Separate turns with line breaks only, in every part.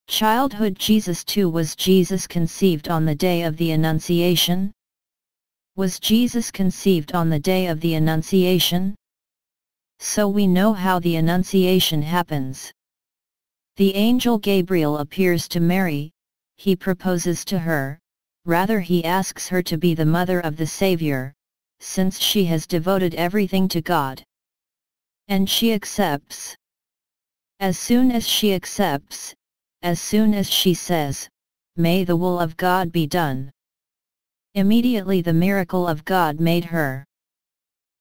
Childhood Jesus too. Was Jesus conceived on the day of the Annunciation? Was Jesus conceived on the day of the Annunciation? So we know how the Annunciation happens. The angel Gabriel appears to Mary, he proposes to her, rather he asks her to be the mother of the Savior, since she has devoted everything to God. And she accepts. As soon as she accepts, as soon as she says, "May the will of God be done," immediately the miracle of God made her.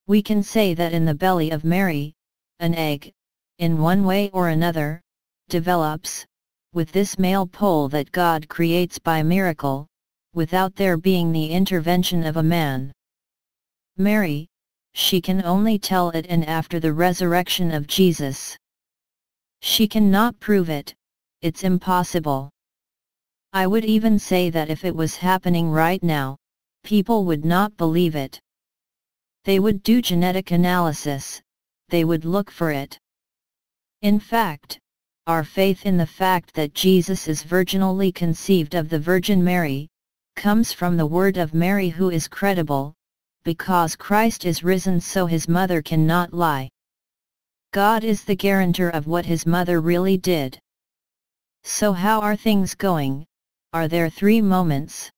We can say that in the belly of Mary, an egg, in one way or another, develops, with this male pole that God creates by miracle, without there being the intervention of a man. Mary, she can only tell it, and after the resurrection of Jesus. She cannot prove it, it's impossible. I would even say that if it was happening right now, people would not believe it. They would do genetic analysis, they would look for it. In fact, our faith in the fact that Jesus is virginally conceived of the Virgin Mary, comes from the word of Mary, who is credible, because Christ is risen, so his mother cannot lie. God is the guarantor of what his mother really did. So how are things going? Are there 3 moments?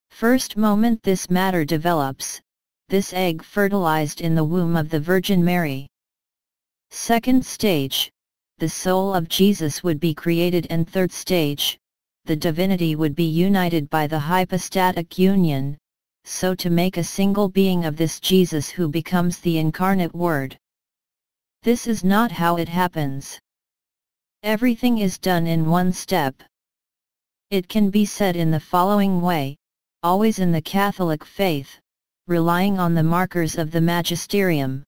First moment, this matter develops, this egg fertilized in the womb of the Virgin Mary. Second stage, the soul of Jesus would be created, and third stage, the divinity would be united by the hypostatic union, so to make a single being of this Jesus who becomes the incarnate Word. This is not how it happens. Everything is done in one step. It can be said in the following way, always in the Catholic faith, relying on the markers of the magisterium.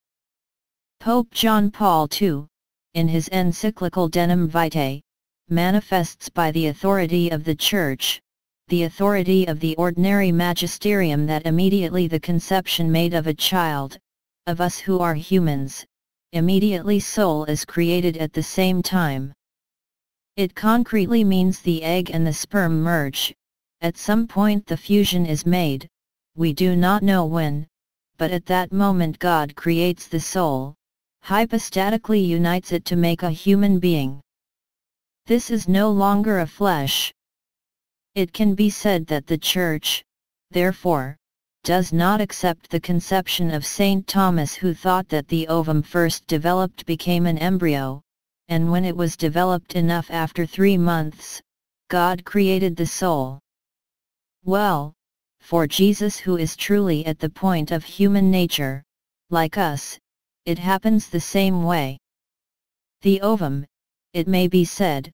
Pope John Paul II, in his encyclical Denum Vitae, manifests by the authority of the Church, the authority of the ordinary magisterium, that immediately the conception made of a child, of us who are humans, immediately soul is created at the same time. It concretely means the egg and the sperm merge, at some point the fusion is made, we do not know when, but at that moment God creates the soul, hypostatically unites it to make a human being. This is no longer a flesh. It can be said that the Church, therefore, does not accept the conception of Saint Thomas, who thought that the ovum first developed, became an embryo, and when it was developed enough after 3 months, God created the soul. Well, for Jesus, who is truly at the point of human nature, like us, it happens the same way. The ovum, it may be said,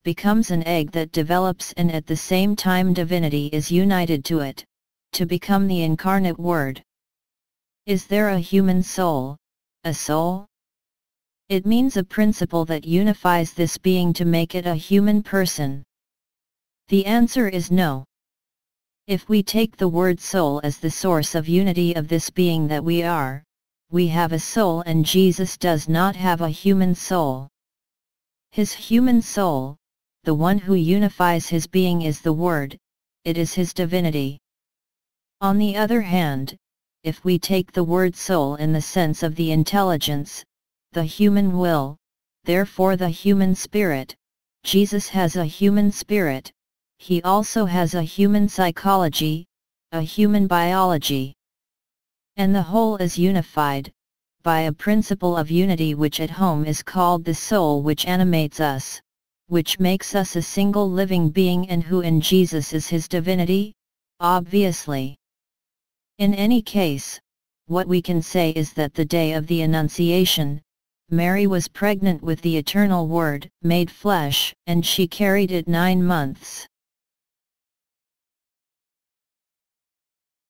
becomes an egg that develops, and at the same time divinity is united to it, to become the incarnate Word. Is there a human soul, a soul? It means a principle that unifies this being to make it a human person. The answer is no. If we take the word soul as the source of unity of this being that we are, we have a soul, and Jesus does not have a human soul. His human soul, the one who unifies his being, is the Word, it is his divinity. On the other hand, if we take the word soul in the sense of the intelligence, the human will, therefore the human spirit, Jesus has a human spirit, he also has a human psychology, a human biology. And the whole is unified, by a principle of unity which at home is called the soul, which animates us, which makes us a single living being, and who in Jesus is his divinity, obviously. In any case, what we can say is that the day of the Annunciation, Mary was pregnant with the eternal Word, made flesh, and she carried it 9 months.